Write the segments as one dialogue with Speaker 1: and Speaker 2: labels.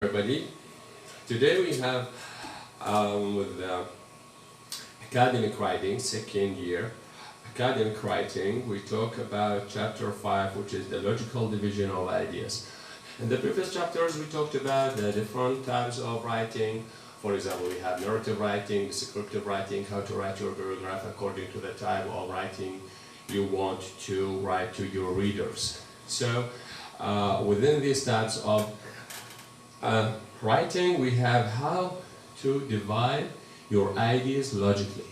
Speaker 1: Everybody, today we have with academic writing, second year academic writing, we talk about chapter 5, which is the logical division of ideas. In the previous chapters we talked about the different types of writing. For example, we have narrative writing, descriptive writing, how to write your paragraph according to the type of writing you want to write to your readers. So within these types of writing, we have how to divide your ideas logically.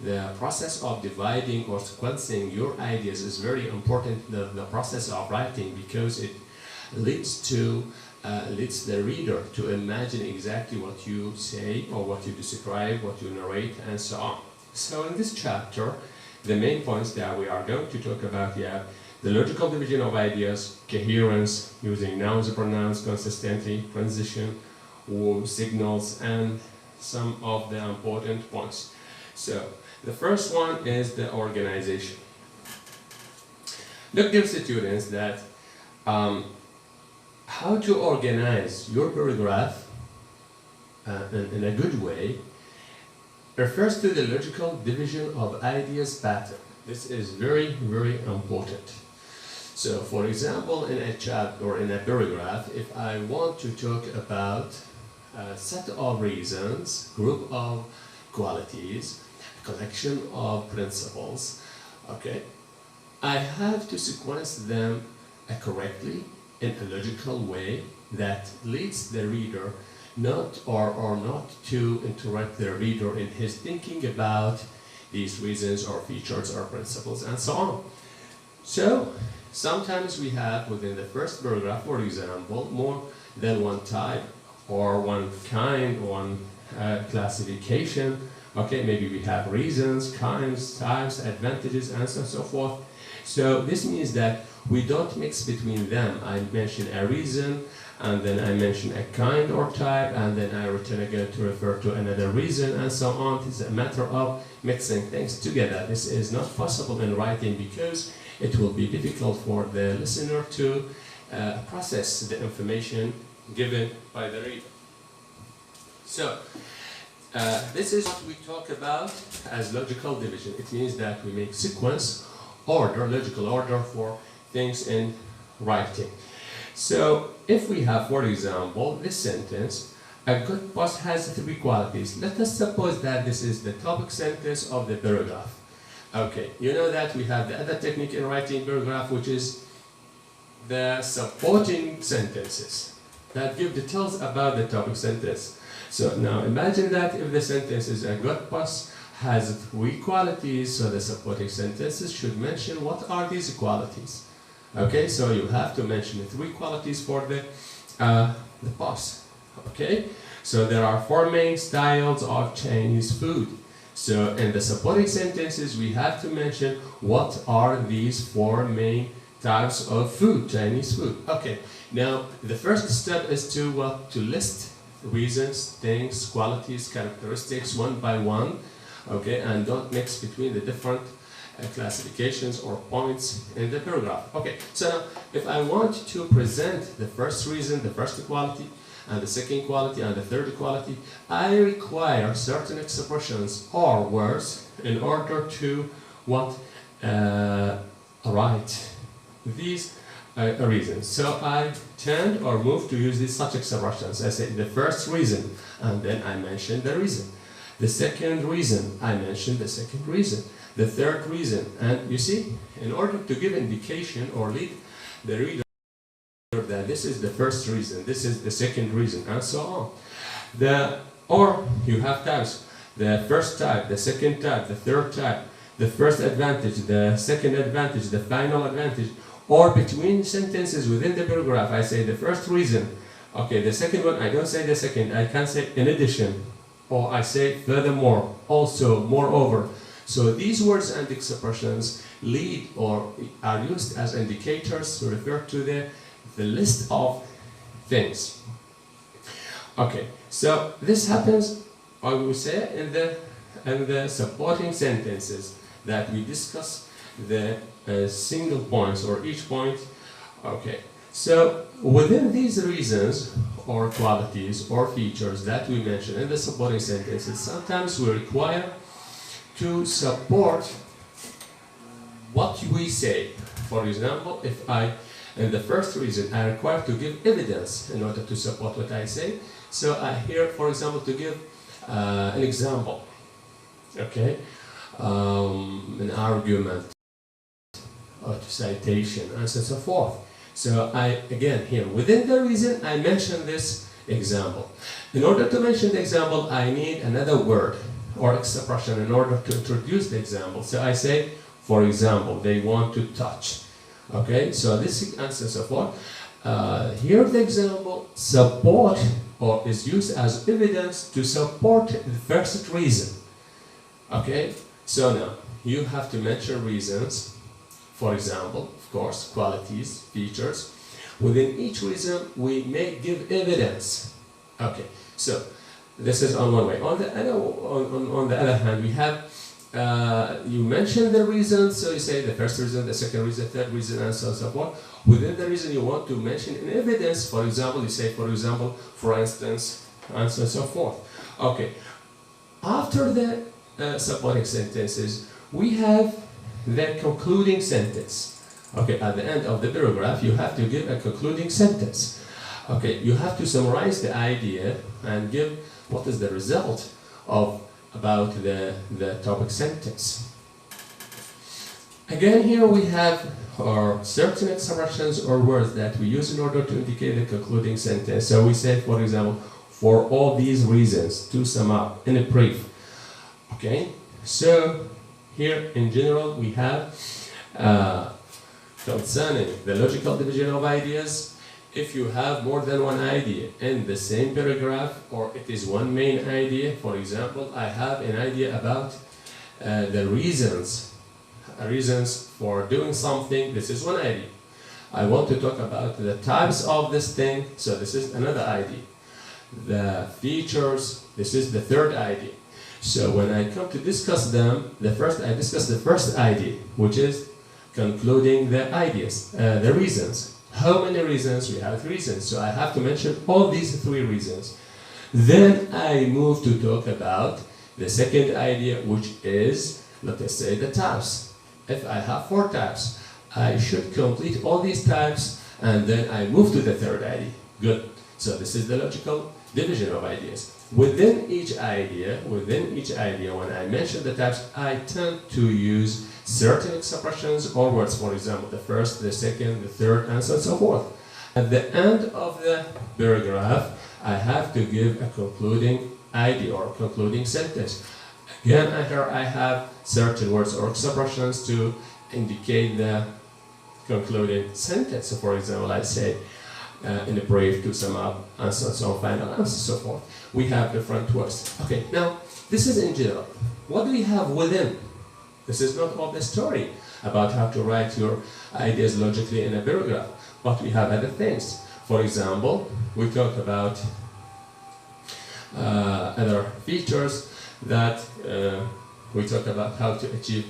Speaker 1: The process of dividing or sequencing your ideas is very important, the process of writing, because it leads the reader to imagine exactly what you say or what you describe, what you narrate, and so on. So in this chapter, the main points that we are going to talk about here: the logical division of ideas, coherence, using nouns and pronouns consistently, transition, signals, and some of the important points. So, the first one is the organization. Look, dear students, that how to organize your paragraph in a good way refers to the logical division of ideas pattern. This is very, very important. So, for example, in a chapter or in a paragraph, if I want to talk about a set of reasons, group of qualities, collection of principles, okay, I have to sequence them correctly in a logical way that leads the reader not to interrupt the reader in his thinking about these reasons or features or principles and so on. So sometimes we have within the first paragraph, for example, more than one type or one kind, one classification. Okay, maybe we have reasons, kinds, types, advantages, and so forth. So this means that we don't mix between them. I mention a reason, and then I mention a kind or type, and then I return again to refer to another reason, and so on. It's a matter of mixing things together. This is not possible in writing because it will be difficult for the listener to process the information given by the reader. So, this is what we talk about as logical division. It means that we make sequence, order, logical order for things in writing. So, if we have, for example, this sentence, a good boss has 3 qualities. Let us suppose that this is the topic sentence of the paragraph. Okay, you know that we have the other technique in writing paragraph, which is the supporting sentences that give details about the topic sentence. So now imagine that if the sentence is a good boss has 3 qualities, so the supporting sentences should mention what are these qualities. Okay, so you have to mention 3 qualities for the boss. Okay, so there are 4 main styles of Chinese food. So in the supporting sentences, we have to mention what are these 4 main types of food, Chinese food. Okay, now the first step is to list reasons, things, qualities, characteristics one by one. Okay, and don't mix between the different classifications or points in the paragraph. Okay, so now if I want to present the first reason, the first quality, and the second quality, and the third quality, I require certain expressions or words in order to write these reasons. So I tend or move to use these such expressions. I say the first reason, and then I mention the reason. The second reason, I mention the second reason. The third reason, and you see, in order to give indication or lead the reader that this is the first reason, this is the second reason, and so on. Or you have types: the first type, the second type, the third type, the first advantage, the second advantage, the final advantage. Or between sentences within the paragraph, I say the first reason. Okay, the second one, I don't say the second, I can say in addition. Or I say furthermore, also, moreover. So these words and expressions lead or are used as indicators to refer to the list of things. Okay, so this happens, I will say, in the supporting sentences that we discuss the single points or each point. Okay, so within these reasons or qualities or features that we mention in the supporting sentences, sometimes we require to support what we say. For example, if in the first reason, I require to give evidence in order to support what I say. So I here, for example, to give an example, okay, an argument, or to citation, and so forth. So again, here, within the reason, I mention this example. In order to mention the example, I need another word or expression in order to introduce the example. So I say, for example, they want to touch. Okay, so this and so forth. Here the example support or is used as evidence to support the first reason. Okay, so now you have to mention reasons. For example, of course, qualities, features. Within each reason, we may give evidence. Okay, so this is on one way. On the other hand, we have you mention the reasons, so you say the first reason, the second reason, third reason, and so on and so forth. Within the reason you want to mention an evidence, for example, you say, for example, for instance, and so on and so forth. Okay, after the supporting sentences, we have the concluding sentence. Okay, at the end of the paragraph, you have to give a concluding sentence. Okay, you have to summarize the idea and give what is the result about the topic sentence. Again, here we have certain expressions or words that we use in order to indicate the concluding sentence. So we say, for example, for all these reasons, to sum up in a brief. Okay, so here in general we have concerning the logical division of ideas. If you have more than one idea in the same paragraph, or it is one main idea, for example, I have an idea about the reasons for doing something. This is one idea. I want to talk about the types of this thing, so this is another idea. The features, this is the third idea. So when I come to discuss them, I discuss the first idea, which is concluding the ideas, the reasons. How many reasons? We have 3 reasons, so I have to mention all these 3 reasons. Then I move to talk about the second idea, which is, let us say, the types. If I have 4 types, I should complete all these types, and then I move to the third idea. Good. So this is the logical division of ideas. Within each idea, when I mention the types, I tend to use certain expressions or words. For example, the first, the second, the third, and so on and so forth. At the end of the paragraph, I have to give a concluding idea or concluding sentence. Again, here I have certain words or expressions to indicate the concluding sentence. So for example, I say, in a brief, to sum up, and so on, final, and so forth. We have different words. Okay, now, this is in general. What do we have within? This is not all the story about how to write your ideas logically in a paragraph, but we have other things. For example, we talk about other features that we talk about how to achieve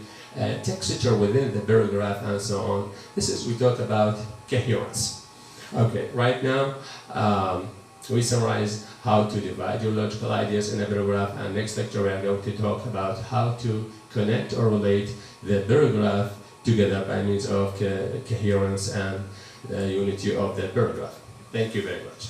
Speaker 1: texture within the paragraph and so on. We talk about coherence. Okay, right now we summarize how to divide your logical ideas in a paragraph, and next lecture we are going to talk about how to connect or relate the paragraph together by means of coherence and unity of the paragraph. Thank you very much.